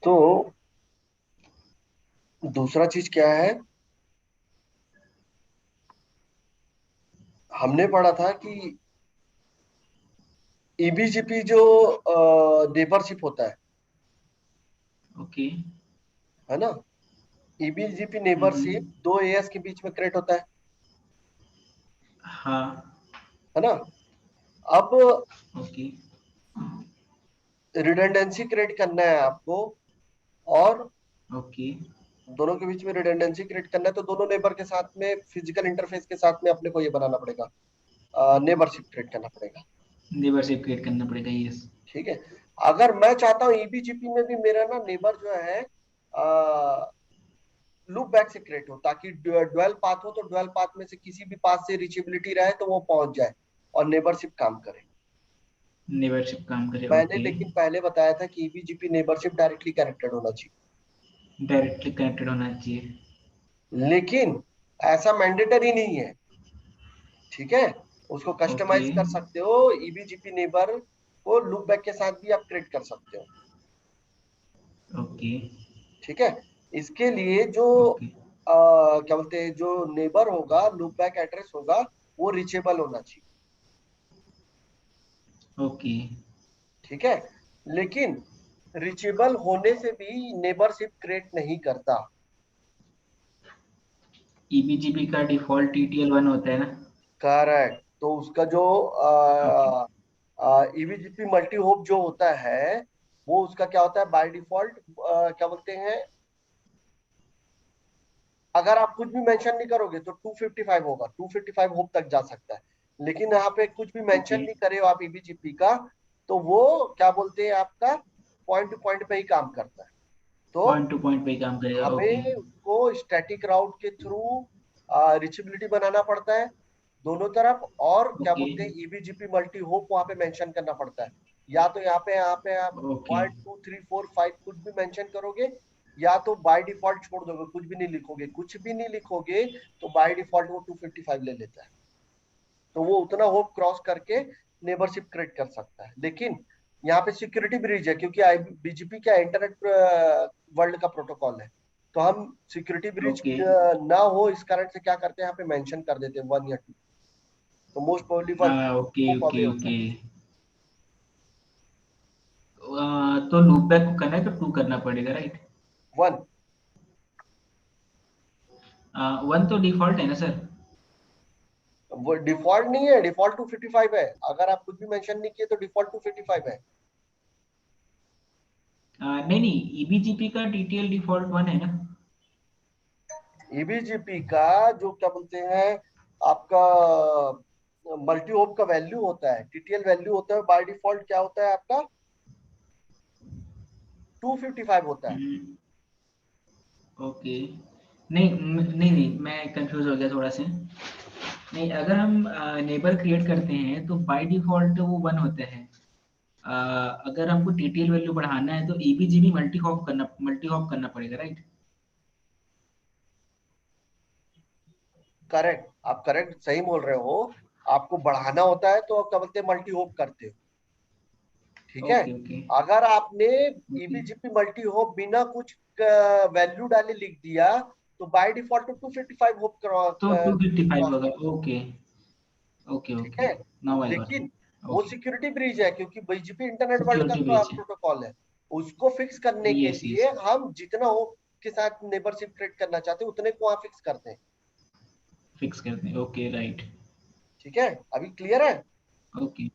तो दूसरा चीज क्या है, हमने पढ़ा था कि ईबीजीपी जो नेबरशिप होता ओके। है ना, ईबीजीपी नेबरशिप दो एएस के बीच में क्रिएट होता हाँ। है ना। अब ओके। रिडंडेंसी क्रिएट करना है आपको, और ओके। दोनों के बीच में रिडंडेंसी क्रिएट करना है, तो दोनों नेबर के साथ में फिजिकल इंटरफेस के साथ में अपने को ये बनाना पड़ेगा, नेबरशिप क्रिएट करना पड़ेगा। नेबरशिप क्रिएट करना पड़ेगा, यस। ठीक है। अगर मैं चाहता हूँ ईबीजीपी में भी मेरा ना नेबर जो है लूप बैक से क्रिएट हो, ताकि ड्वेल पाथ हो, तो ड्वेल पाथ में से किसी भी पाथ से रीचेबिलिटी रहे तो वो पहुंच जाए और नेबरशिप काम करे। नेबरशिप काम करे, मैंने ओके। लेकिन पहले बताया था कि ईबीजीपी नेबरशिप डायरेक्टली कनेक्टेड होना चाहिए, डायरेक्टली कनेक्टेड होना चाहिए। लेकिन ऐसा मैंडेटरी नहीं है। ठीक है, उसको ओके। कस्टमाइज कर सकते हो, ईबीजीपी नेबर को लूप बैक के साथ भी आप क्रिएट कर सकते हो। ओके। ठीक है। इसके लिए जो ओके। क्या बोलते हैं, जो नेबर होगा, लूप बैक एड्रेस होगा, वो रीचेबल होना चाहिए। ओके। ठीक है, लेकिन रीचेबल होने से भी नेबरशिप क्रिएट नहीं करता। ईबीजीपी का डिफॉल्ट टीटीएल 1 होता है ना? करेक्ट। तो उसका जो ओके। ईबीजीपी मल्टी होप जो होता है, वो उसका क्या होता है बाय डिफॉल्ट, क्या बोलते हैं, अगर आप कुछ भी मेंशन नहीं करोगे तो 255 होगा, 255 होप तक जा सकता है। लेकिन यहाँ पे कुछ भी मेंशन ओके। नहीं करे हो आप ईबीजीपी का, तो वो क्या बोलते हैं, आपका पॉइंट टू पॉइंट पे ही काम करता है। तो पॉइंट टू पॉइंट पे ही काम करेगा, ओके। हमें उसको स्टैटिक राउट के थ्रू रिचेबिलिटी बनाना पड़ता है दोनों तरफ, और क्या ओके। बोलते हैं ईबीजीपी मल्टी होप वहां पे मेंशन करना पड़ता है। या तो यहाँ पे आप ओके। 1 2 3 4 5 कुछ भी मेंशन करोगे, या तो बाय डिफॉल्ट छोड़ दोगे, कुछ भी नहीं लिखोगे, कुछ भी नहीं लिखोगे, तो बाय डिफॉल्ट वो 255 ले लेता है। तो वो उतना होप क्रॉस करके नेबरशिप क्रिएट कर सकता है। लेकिन यहाँ पे सिक्योरिटी ब्रीच है, क्योंकि बीजीपी क्या इंटरनेट वर्ल्ड का प्रोटोकॉल है। तो हम सिक्योरिटी ब्रीच ओके। ना हो इस कारण से क्या करते हैं, यहाँ पे मेंशन कर देते हैं 1 या 2। तो most probably 1 okay. Hope away okay. होता ओके। है। तो लूप बैक को करना है तो 2 करना पड़ेगा, राइट? 1। 1 तो डिफॉल्ट है ना सर? वो डिफॉल्ट नहीं है, डिफॉल्ट 255 है। अगर आप कुछ भी मेंशन नहीं किए तो डिफॉल्ट 255 है। नहीं नहीं, ईबीजीपी का टीटीएल डिफॉल्ट 1 है ना? ईबीजीपी का जो क्या बोलते हैं, आपका मल्टी होप का वैल्यू होता है, टीटीएल वैल्यू होता है, बाय डिफॉल्ट क्या होता है आपका 255 होता है। ओके। नहीं नहीं नहीं, मैं कंफ्यूज हो गया थोड़ा से। नहीं, अगर हम नेबर क्रिएट करते हैं तो बाय डिफॉल्ट वो 1 होता है। अ, अगर हमको टीटीएल वैल्यू बढ़ाना है तो ईबीजीबी मल्टी हॉप करना पड़ेगा, राइट? करेक्ट, आप करेक्ट सही बोल रहे हो। आपको बढ़ाना होता है तो आप क्या बोलते हैं मल्टी होप करते हो। ठीक है। ओके। ओके। अगर आपने ओके। ईबीजीपी मल्टी होप बिना कुछ वैल्यू डाले लिख दिया, तो बाय डिफॉल्ट तो 255 होप तो 255 क्रॉस होगा, करेगा। ओके। ओके। ठीक ओके। है। नाउ आई गॉट लेकिन इट, वो ओके। सिक्योरिटी ब्रीच है, क्योंकि बीजीपी इंटरनेट वर्ल्ड सिक्योरिटी का ब्रीच है। प्रोटोकॉल है। उसको फिक्स करने के यस यस। लिए हम जितना हो के साथ नेबरशिप क्रिएट करना चाहते हैं उतने को वहां फिक्स करते हैं। फिक्स करते हैं, ओके, राइट। ठीक है, अभी क्लियर है। ओके।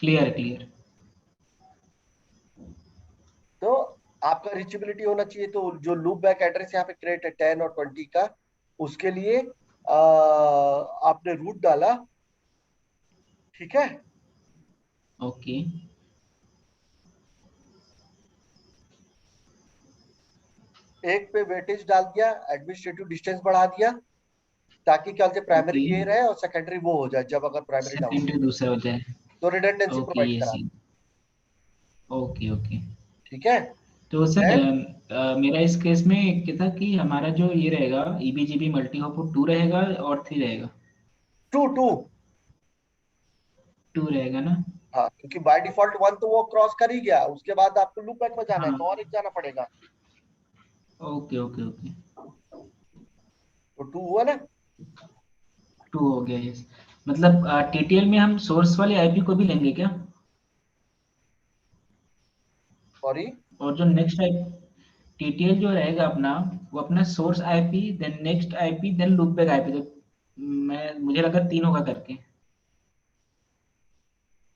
Clear clear. तो आपका रीचेबिलिटी होना चाहिए, तो जो लूप बैक एड्रेस यहाँ पे क्रिएट है 10 और 20 का, उसके लिए आपने रूट डाला। ठीक है। ओके। एक पे वेटेज डाल दिया, एडमिनिस्ट्रेटिव डिस्टेंस बढ़ा दिया, ताकि क्या बोलते ओके। प्राइमरी ये रहे और सेकेंडरी वो हो जाए जब अगर प्राइमरी डाउन हो, सेकेंडरी दूसरा होता है। तो रिडंडेंसी ओके, प्रोवाइड यस करा। यस। ओके। ओके। ठीक है। तो सर, देन मेरा इस केस में क्या था कि हमारा जो ये रहेगा ईबीजीबी मल्टी हॉप, वो 2 रहेगा और 3 रहेगा? 2 2। 2 रहेगा ना? हाँ, क्योंकि बाय डिफॉल्ट 1 तो वो क्रॉस कर ही गया, उसके बाद आपको लूप बैक में जाना है, हाँ, तो और एक जाना पड़ेगा। Okay okay okay. तो 2 हुआ ना। 2 हो गया, यस। मतलब टीटीएल में हम सोर्स वाले आईपी को भी लेंगे क्या? सॉरी। और जो नेक्स्ट आई टीटीएल जो रहेगा अपना, वो अपना source IP, then next IP, then loopback IP, तो मैं मुझे लगा 3 होगा करके।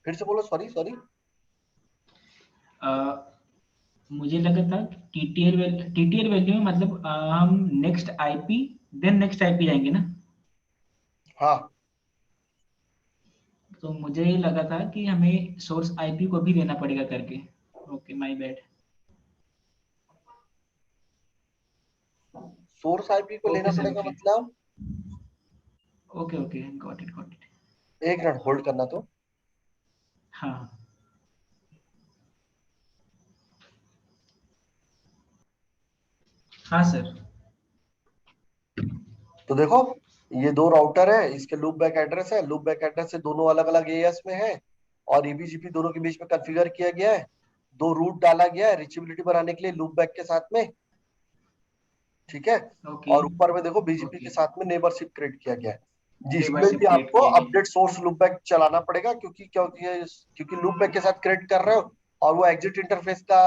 फिर से बोलो, सॉरी सॉरी। अ, मुझे लगा था टीटीएल वैल्यू में मतलब हम next IP then next IP जाएंगे ना। हाँ, तो मुझे ये लगा था कि हमें सोर्स आईपी को भी देना पड़ेगा करके। Okay, my bad. Source IP को लेना ओके सर, पड़ेगा ओके। मतलब। Okay okay, got it got it. एक मिनट होल्ड करना तो। हाँ हाँ सर। तो देखो, ये दो राउटर है, इसके लूप बैक एड्रेस है, लूप बैक एड्रेस से दोनों अलग अलग एएस में है, और ईबीजीपी दोनों के बीच में कॉन्फ़िगर किया गया है। दो रूट डाला गया है रिचेबिलिटी बनाने के लिए लूप बैक के साथ में। ठीक है। ओके और ऊपर में देखो बीजीपी के ओके, साथ में नेबरशिप क्रिएट किया गया है, जिसमें भी मेंबरशिप क्रिएट आपको किया गया। अपडेट सोर्स लूप बैक चलाना पड़ेगा, क्योंकि लूप बैक के साथ क्रिएट कर रहे हो, और वो एग्जिट इंटरफेस का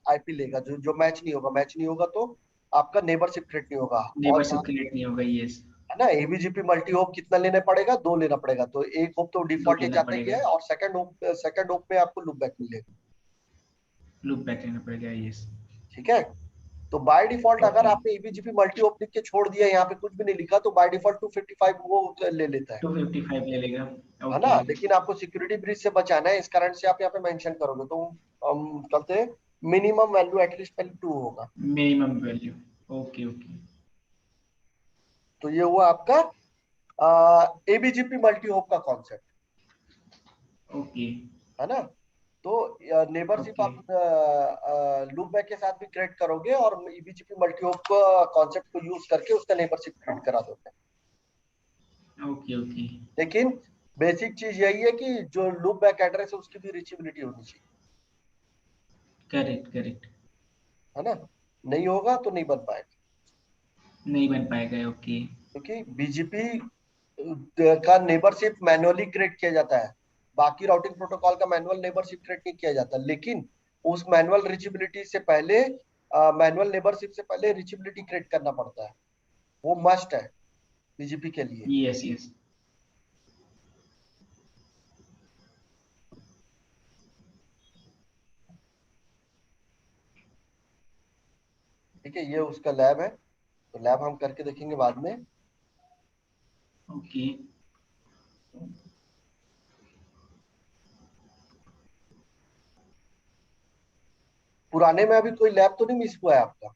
आईपी लेगा, जो जो मैच नहीं होगा तो आपका नेबरशिप क्रिएट नहीं होगा। और मेंबरशिप क्रिएट नहीं होगा, यस। है ना, एबीजीपी मल्टी होप कितना लेना पड़ेगा, दो लेना पड़ेगा, तो एक होप तो 2 डिफॉल्ट ही लेना जाता ही पड़ेगा, है, और सेकंड होप में आपको लूप बैक मिलेगा। लूप बैक लेना पड़ेगा, यस। ठीक है। तो बाय डिफॉल्ट अगर ओके, आपने एबीजीपी मल्टी होप लिख के छोड़ दिया, यहाँ पे कुछ भी नहीं लिखा, तो बाय डिफॉल्ट 255 वो ले लेता है। 255 ले लेगा। है ना, ओके, लेकिन आपको सिक्योरिटी ब्रीच से बचाना है, इस कारण से आप यहाँ पे मेंशन करोगे, तो हम कहते हैं मिनिमम वैल्यू एटलीस्ट पहले 2 होगा। Minimum value. ओके ओके तो ये हुआ आपका एबीजीपी मल्टी होप का कॉन्सेप्ट। ओके है ना। तो नेबरशिप ओके आप लूप बैक के साथ भी क्रिएट करोगे, और ईबीजीपी मल्टी होप का कॉन्सेप्ट को यूज करके उसका नेबरशिप क्रिएट करा दोगे। Okay okay. लेकिन बेसिक चीज यही है कि जो लूप बैक एड्रेस है उसकी भी रीचेबिलिटी होनी चाहिए। Correct correct. है ना, नहीं होगा तो नहीं बन पाएगा, नहीं बन पाएगा, ओके। क्योंकि बीजीपी का नेबरशिप मैनुअली क्रिएट किया जाता है, बाकी राउटिंग प्रोटोकॉल का मैनुअल नेबरशिप क्रिएट नहीं किया जाता, लेकिन उस मैनुअल रीचेबिलिटी से पहले, मैनुअल नेबरशिप से पहले रीचेबिलिटी क्रिएट करना पड़ता है, वो मस्ट है बीजीपी के लिए। Yes yes. ठीक है, ये उसका लैब है, तो लैब हम करके देखेंगे बाद में। ओके। पुराने में अभी कोई लैब तो नहीं मिस हुआ है आपका।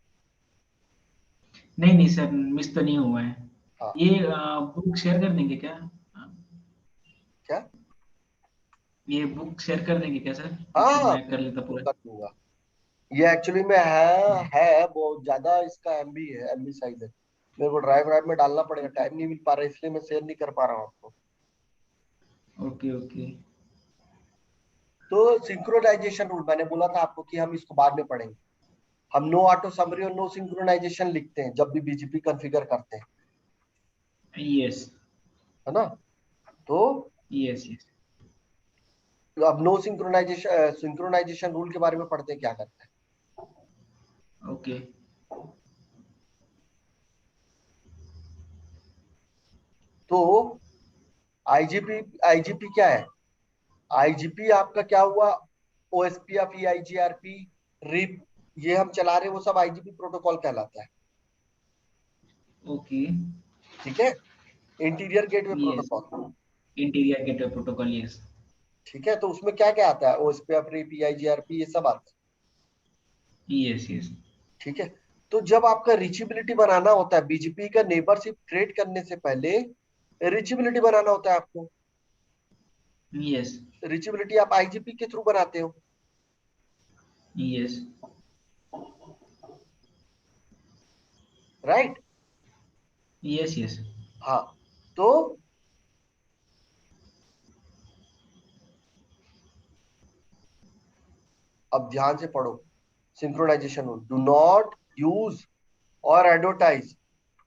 नहीं नहीं सर, मिस तो नहीं हुआ है। हाँ। ये बुक शेयर कर देंगे क्या? क्या। ये बुक शेयर कर देंगे क्या सर, हाँ तो हाँ, मैं कर लेता पूरा। कर दूंगा। ये एक्चुअली में है बहुत ज्यादा, इसका एमबी है, एमबी साइज है, मेरे को ड्राइव ड्राइव में डालना पड़ेगा, टाइम नहीं मिल पा रहा है, इसलिए मैं शेयर नहीं कर पा रहा हूँ आपको। ओके ओके तो सिंक्रोनाइजेशन रूल मैंने बोला था आपको कि हम इसको बाद में पढ़ेंगे। हम नो ऑटो समरी और नो सिंक्रोनाइजेशन लिखते हैं जब भी बीजीपी कॉन्फ़िगर करते हैं। यस है ना। तो यस यस। अब नो सिंक्रोनाइजेशन रूल के बारे में पढ़ते हैं, क्या करते हैं। ओके तो आईजीपी आईजीपी क्या है, आईजीपी आपका क्या हुआ, ओएसपीएफ, ईआईजीआरपी, रिप, ये हम चला रहे हैं, वो सब आईजीपी प्रोटोकॉल कहलाता है। ओके। ठीक है, interior gateway yes, protocol. Interior gateway protocol, yes. ठीक है, तो उसमें क्या क्या आता है, ओएसपीएफ, रिप, ईआईजीआरपी, ये सब आता है। Yes yes. ठीक है। तो जब आपका रीचेबिलिटी बनाना होता है, बीजीपी का नेबरशिप क्रिएट करने से पहले रीचेबिलिटी बनाना होता है आपको। यस रीचेबिलिटी आप आईजीपी के थ्रू बनाते हो। Yes right. Yes yes. हाँ। तो अब ध्यान से पढ़ो, synchronization rule, do not use or advertise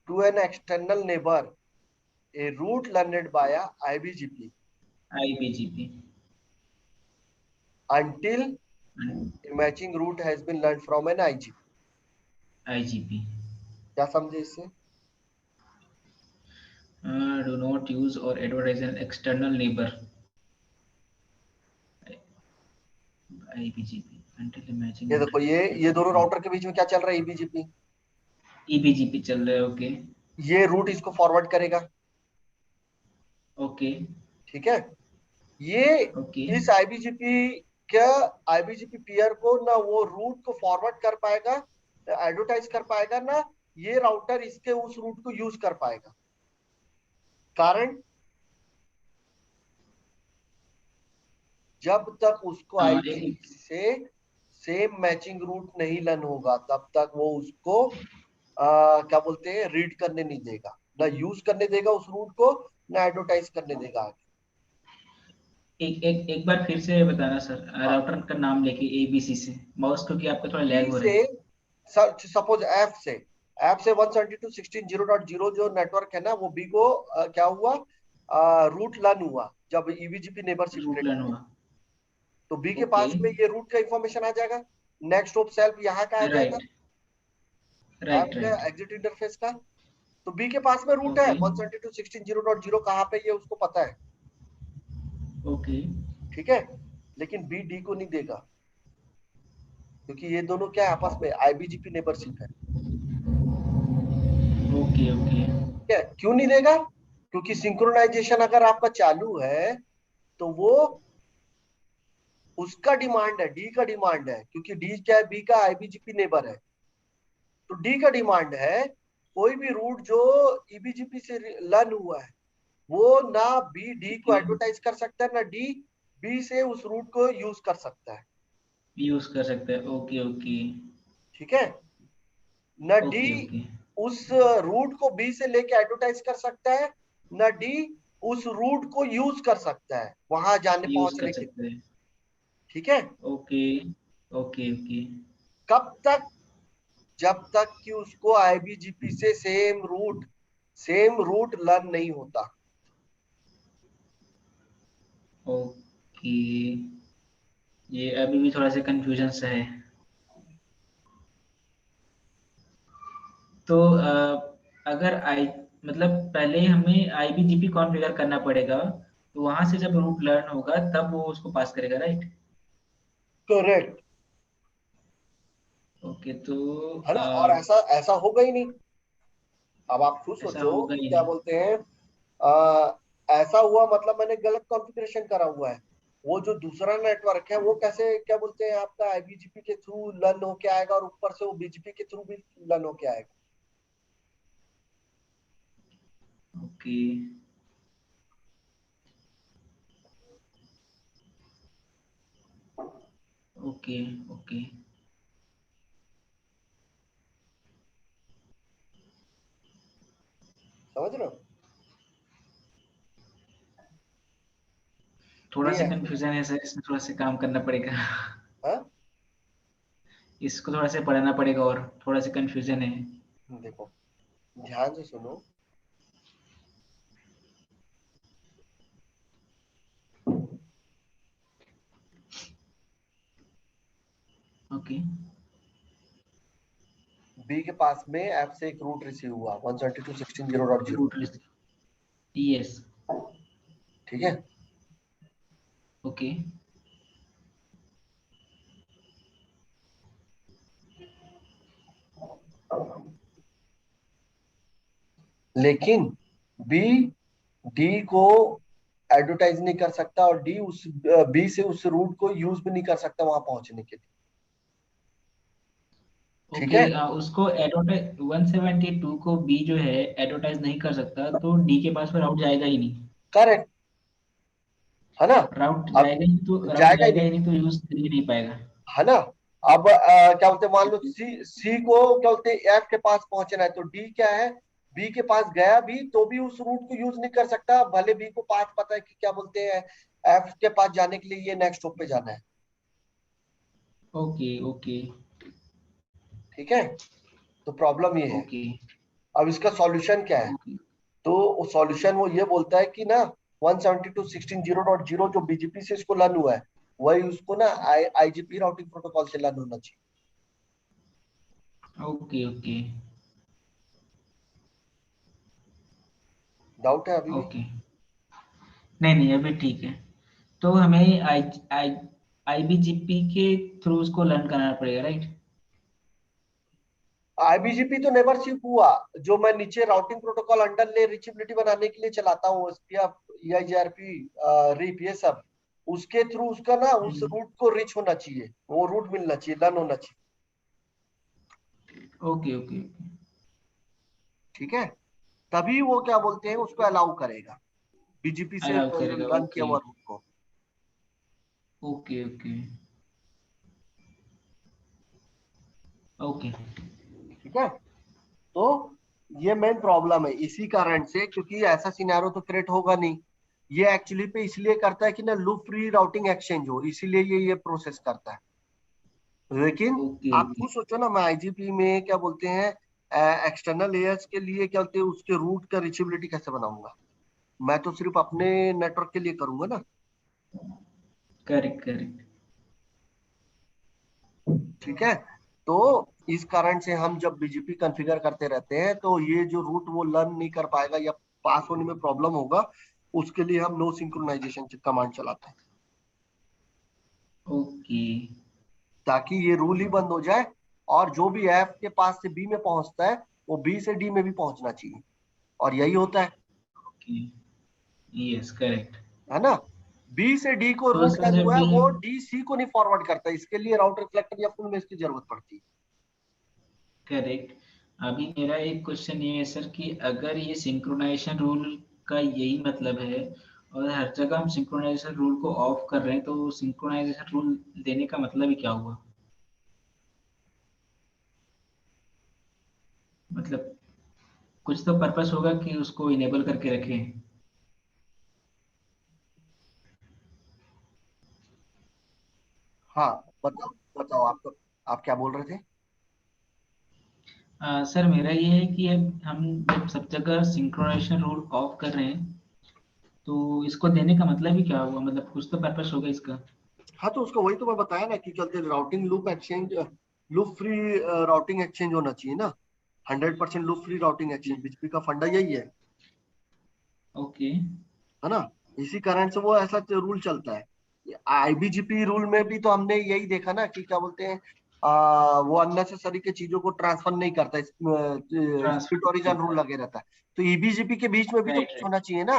to an external neighbour a route learned by a IBGP IBGP until and a matching route has been learned from an IGP. IGP. क्या समझे इससे? Do not use or advertise an external neighbor IBGP until the matching ये route देखो, has ये been दोनों learned. Router के बीच में क्या चल रहा है? EBGP. EBGP चल रहा है. ओके ये रूट इसको फॉरवर्ड करेगा, ओके ठीक है? ये ओके इस आईबीजीपी क्या, आईबीजीपी पीयर को ना वो रूट को फॉरवर्ड कर पाएगा, एडवर्टाइज कर पाएगा, ना ये राउटर इसके उस रूट को यूज कर पाएगा। कारण, जब तक उसको आईबीजीपी से सेम मैचिंग रूट नहीं लर्न होगा तब तक वो उसको क्या बोलते हैं, रीड करने नहीं देगा, ना यूज करने देगा उस रूट को, ना एडवर्टाइज करने देगा आगे। एक बार फिर से बताना सर, हाँ, राउटर का नाम लेके ABC से माउस, क्योंकि आपका थोड़ा लैग बी हो रहा से, है. सपोज ऐप से 172.16.0.0 जो नेटवर्क है ना, वो बी को क्या हुआ, रूट लर्न हुआ जब ईबीजीपी नेबरशिप रूट क्रिएट लर्न किया, हुआ. तो बी के ओके पास में ये रूट का इंफॉर्मेशन आ जाएगा, नेक्स्ट होप सेल्फ यहाँ का आ जाएगा, राइट ऐप राइट का राइट. एग्जिट इंटरफेस का। तो बी के पास में रूट है ओके 172.16.0.0 कहाँ पे, ये उसको पता है, ओके ठीक है? लेकिन बी डी को नहीं देगा, क्योंकि ये दोनों क्या है, आपस में आईबीजीपी नेबरशिप है, ओके ओके ठीक है? क्यों नहीं देगा? क्योंकि सिंक्रोनाइजेशन अगर आपका चालू है तो वो उसका डिमांड है, डी का डिमांड है, क्योंकि डी क्या है, बी का आईबीजीपी नेबर है, तो डी का डिमांड है कोई भी रूट जो ईबीजीपी से लर्न हुआ है वो ना बी डी को ओके. एडवर्टाइज कर सकता है, ना डी बी से उस रूट को यूज कर सकता है, यूज कर सकते हैं. ओके ओके ठीक है? न डी ओके ओके. उस रूट को बी से लेके एडवर्टाइज कर सकता है, न डी उस रूट को यूज कर सकता है वहां जाने यूज कर पहुंचने के लिए, सकते हैं. ठीक है? ओके ओके ओके कब तक? जब तक कि उसको आईबीजीपी से सेम रूट लर्न नहीं होता। ओके. ये अभी भी थोड़ा सा कंफ्यूजन सा है. तो अगर आई मतलब पहले हमें IBGP कॉन्फ़िगर करना पड़ेगा, तो वहां से जब रूट लर्न होगा तब वो उसको पास करेगा, राइट? करेक्ट, ओके तो है ना? और ऐसा ऐसा होगा ही नहीं। अब आप खुद ऐसा सोचो होगा कि ही क्या नहीं. बोलते हैं, ऐसा हुआ मतलब मैंने गलत कॉन्फ़िगरेशन करा हुआ है, वो जो दूसरा नेटवर्क है वो कैसे क्या बोलते हैं आपका आईबीजीपी के थ्रू लर्न होके आएगा और ऊपर से वो बीजीपी के थ्रू भी लर्न होके आएगा। Okay okay okay. समझ रहे हो? थोड़ा ये सा ऐसे, कंफ्यूजन है सर, इसमें थोड़ा सा काम करना पड़ेगा. हाँ, इसको थोड़ा सा पढ़ना पड़ेगा और थोड़ा सा कंफ्यूजन है. देखो ध्यान से सुनो, ओके. बी के पास में ऐप से एक रूट रिसीव हुआ 172.16.0.0, रूट लिस्ट. यस. ठीक है? ओके लेकिन बी डी को एडवर्टाइज नहीं कर सकता और डी उस बी से उस रूट को यूज भी नहीं कर सकता वहां पहुंचने के लिए, ठीक ओके. है? उसको एडवर्टाइज 172 को बी जो है एडवर्टाइज नहीं कर सकता, तो डी के पास में राउट जाएगा ही नहीं. करेक्ट, है ना? अब राउट जाएगा ही जाएगा नहीं, ही नहीं, तो यूज कर ही नहीं पाएगा. है ना? अब क्या बोलते हैं, मान लो सी सी को क्या बोलते हैं एफ के पास पहुंचना है, तो डी क्या है, बी के पास गया भी तो भी उस रूट को यूज नहीं कर सकता, भले बी को पाथ पता है कि क्या बोलते हैं एफ के पास जाने के लिए ये नेक्स्ट स्टॉप पे जाना है, ओके ओके ठीक है, तो प्रॉब्लम ये है। ओके अब इसका सॉल्यूशन क्या है? ओके तो सॉल्यूशन वो ये बोलता है कि ना 172.16.0.0 जो बीजीपी से इसको लर्न हुआ है, वही उसको ना आईजीपी राउटिंग प्रोटोकॉल से लर्न होना चाहिए। ओके ओके डाउट है अभी भी? ओके। नहीं नहीं, अभी ठीक है। तो हमें आई आई आईबीजीपी के थ्रू उसको लर्न करना पड़ेगा, राइट? आईबीजीपी तो नेवर शिप हुआ। जो मैं नीचे राउटिंग प्रोटोकॉल अंडर ले रिचेबिलिटी बनाने के लिए चलाता हूँ, ईआईजीआरपी, रीप, ये सब उसके थ्रू उसका ना उस हम्म। रूट को रिच होना चाहिए, वो रूट मिलना चाहिए, लर्न होना चाहिए। ओके ओके ठीक है, तभी वो क्या बोलते हैं उसको अलाउ करेगा, बीजीपी से अलाउ करेगा, लर्न किया ओके हुआ रूट को। Okay okay okay. ठीक है, तो ये मेन प्रॉब्लम है इसी कारण से, क्योंकि ऐसा सिनेरियो तो क्रिएट होगा नहीं। ये एक्चुअली पे इसलिए करता है कि ना लूप फ्री राउटिंग एक्सचेंज हो, इसीलिए ये प्रोसेस करता है। लेकिन ओके आप ओके खुद सोचो ना, मैं आईजीपी में क्या बोलते हैं एक्सटर्नल लेयर्स के लिए क्या बोलते हैं उसके रूट का रिचेबिलिटी कैसे बनाऊंगा? मैं तो सिर्फ अपने नेटवर्क के लिए करूंगा ना। Correct correct. ठीक है, तो इस कारण से हम जब बीजीपी कॉन्फ़िगर करते रहते हैं तो ये जो रूट वो लर्न नहीं कर पाएगा या पास होने में प्रॉब्लम होगा, उसके लिए हम नो सिंक्रोनाइजेशन कमांड चलाते हैं, ओके ताकि ये रूल ही बंद हो जाए और जो भी एफ के पास से बी में पहुंचता है वो बी से डी में भी पहुंचना चाहिए। और यही होता ओके। Yes correct. है ना? बी से डी को तो रूट सर लर्न जब हुआ है, भी वो डी सी को नहीं फॉरवर्ड करता, इसके लिए राउटर रिफ्लेक्टर या फुल मेश की जरूरत पड़ती है। करेक्ट, अभी मेरा एक क्वेश्चन ये है सर कि अगर ये सिंक्रोनाइजेशन रूल का यही मतलब है और हर जगह हम सिंक्रोनाइजेशन रूल को ऑफ कर रहे हैं, तो सिंक्रोनाइजेशन रूल देने का मतलब ही क्या हुआ? मतलब कुछ तो पर्पस होगा कि उसको इनेबल करके रखें। हाँ, बताओ बताओ, आप क्या बोल रहे थे? सर मेरा ये है कि अब हम जब सब जगह सिंक्रोनाइजेशन रूल ऑफ कर रहे हैं, तो इसको देने का मतलब ही क्या हुआ? मतलब कुछ तो पर्पस होगा इसका। हाँ, तो उसका वही तो मैं बताया ना कि चलते routing loop exchange, loop free routing exchange होना चाहिए ना। 100% loop free routing exchange BGP का फंडा यही ओके है ना? इसी कारण से वो ऐसा रूल चलता है। आईबीजीपी रूल में भी तो हमने यही देखा ना कि क्या बोलते हैं, वो अननेसेसरी के चीजों को ट्रांसफर नहीं करता, स्प्लिट ओरिजिन ट्रांसफर। रूल लगे रहता है। तो ईबीजीपी के बीच में भी तो राइट कुछ राइट होना चाहिए ना।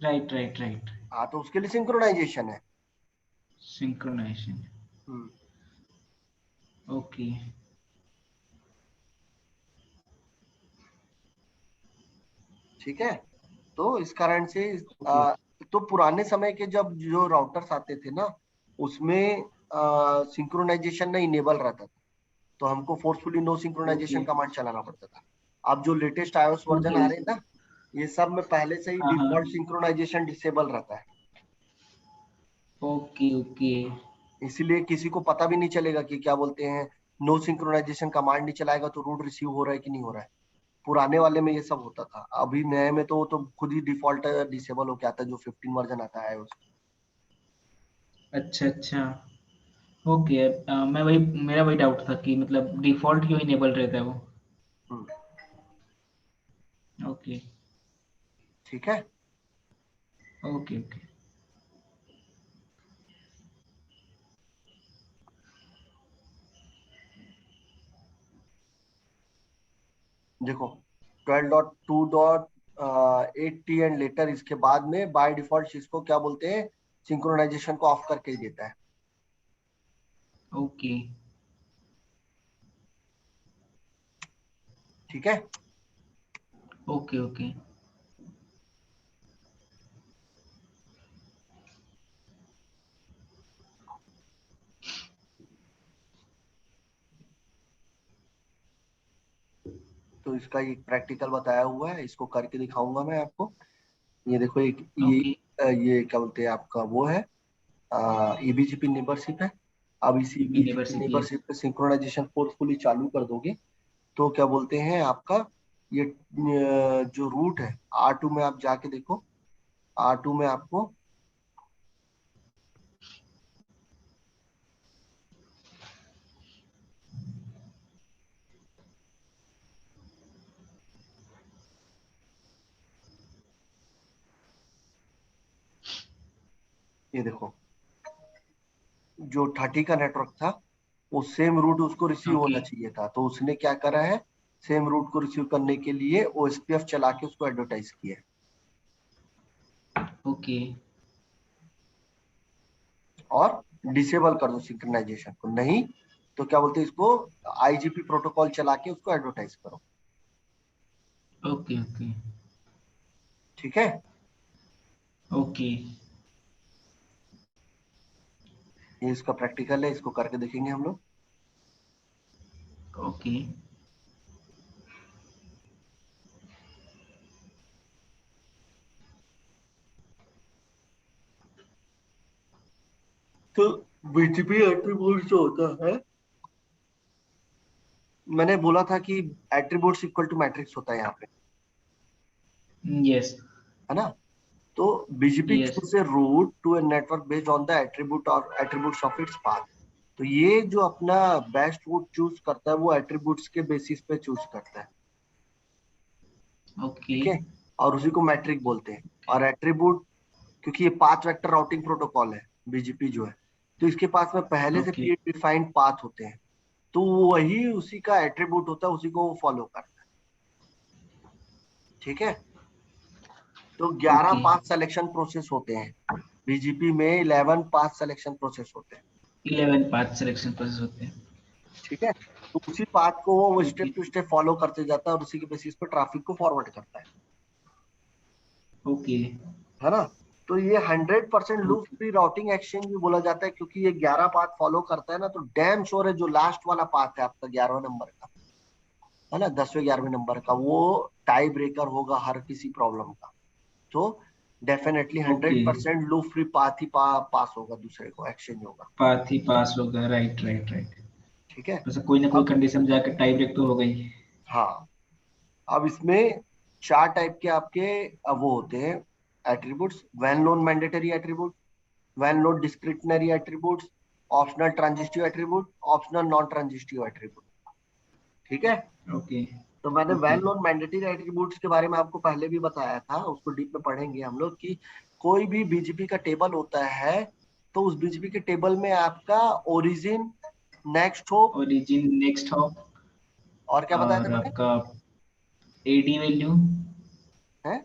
Right right right. हाँ, तो उसके लिए सिंक्रोनाइजेशन है। सिंक्रोनाइजेशन। हम्म, ओके ठीक है, तो इस कारण से ओके तो पुराने समय के जब जो राउटर्स आते थे ना, उसमें सिंक्रोनाइजेशन ना इनेबल रहता था, तो हमको forcefully no okay synchronisation command चलाना पड़ता था। अब जो लेटेस्ट आईओएस वर्जन ओके। आ रहे हैं ना, ये सब में पहले से ही हाँ हाँ। डिफॉल्ट सिंक्रोनाइजेशन डिसेबल रहता है। ओके ओके इसीलिए किसी को पता भी नहीं चलेगा कि क्या बोलते हैं, नो सिंक्रोनाइजेशन कमांड नहीं चलाएगा तो रूट रिसीव हो रहा है कि नहीं हो रहा है। पुराने वाले में ये सब होता था, अभी नए में तो खुद ही डिफॉल्ट डिसेबल होके आता है, जो 15 वर्जन आता है उस। अच्छा अच्छा। ओके, मैं वही, मेरा वही डाउट था कि मतलब डिफॉल्ट क्यों इनेबल रहता है वो। हम्म, ओके ठीक है, ओके ओके देखो 12.2.8 एंड लेटर, इसके बाद में बाय डिफॉल्ट इसको क्या बोलते हैं, सिंक्रोनाइजेशन को ऑफ करके ही देता है। ओके ठीक है, ओके ओके तो इसका एक प्रैक्टिकल बताया हुआ है, इसको करके दिखाऊंगा मैं आपको। ये देखो, एक ओके ये क्या बोलते हैं आपका वो है, ईबीजीपी मेंबरशिप है। अब इसी नेबर बीजीपी सीपीएस। नेबरशिप पे सिंक्रोनाइजेशन फोर्सफुली चालू कर दोगे तो क्या बोलते हैं आपका ये जो रूट है R2 में आप जाके देखो, R2 में आपको ये देखो जो 30 का नेटवर्क था वो सेम रूट उसको रिसीव ओके होना चाहिए था, तो उसने क्या करा है, सेम रूट को रिसीव करने के लिए ओएसपीएफ चला के उसको एडवर्टाइज किया है। ओके और डिसेबल कर दो सिंक्रोनाइजेशन को, नहीं तो क्या बोलते हैं इसको आईजीपी प्रोटोकॉल चला के उसको एडवर्टाइज करो। ओके ओके ठीक है, ओके ये इसका प्रैक्टिकल है, इसको करके देखेंगे हम लोग। ओके तो बीटीपी एट्रीब्यूट जो होता है, मैंने बोला था कि एट्रीब्यूट्स इक्वल टू मैट्रिक्स होता है यहाँ पे, यस है ना। तो BGP yes choose a route to a network based on the attribute or attributes of its path. तो ये जो अपना बेस्ट रूट चूज करता है वो एट्रीब्यूट्स के बेसिस पे चूज करता है। ओके ठीक है, और उसी को मैट्रिक बोलते हैं। और एट्रीब्यूट, क्योंकि ये पाथ वेक्टर राउटिंग प्रोटोकॉल है बीजीपी जो है, तो इसके पास में पहले से ओके प्री डिफाइंड पाथ होते हैं, तो वही उसी का एट्रीब्यूट होता है, उसी को वो फॉलो करता है। ठीक है, तो 11 ओके पाथ सिलेक्शन प्रोसेस होते हैं बीजीपी में, 11 पाथ सिलेक्शन प्रोसेस होते हैं। 11 पाथ सिलेक्शन प्रोसेस होते हैं। ठीक है, तो उसी पाथ को वो okay step to step follow करते जाता है और उसी के बेसिस पे ट्रैफिक को फॉरवर्ड करता ओके है ना। तो ये 100% loop okay free routing exchange भी बोला जाता है, क्योंकि ये 11 पाथ फॉलो करता है ना, तो डैम श्योर है जो लास्ट वाला पाथ है आपका 11वें नंबर का, है ना, 10वें 11वें नंबर का, वो टाई ब्रेकर होगा हर किसी प्रॉब्लम का। तो definitely okay 100% loop free path ही पास होगा, दूसरे को एक्सचेंज होगा। पाथ ही पास होगा, राइट राइट राइट। ठीक है, वैसे कोई ना कोई अब कंडीशन जाकर टाई ब्रेक तो हो गई। हाँ, अब इसमें चार टाइप के आपके वो होते हैं attributes: well known mandatory attribute, well known discretionary attributes, optional transitive attribute, optional non transitive attribute. ठीक है, ओके तो मैंने okay well known mandatory attributes के बारे में आपको पहले भी बताया था, उसको डीप में पढ़ेंगे हम लोग कि कोई भी बीजीपी का टेबल होता है, तो उस बीजीपी के टेबल में आपका origin, next hop, origin next hop और क्या बताया था और मैंने, आपका एडी वैल्यू, है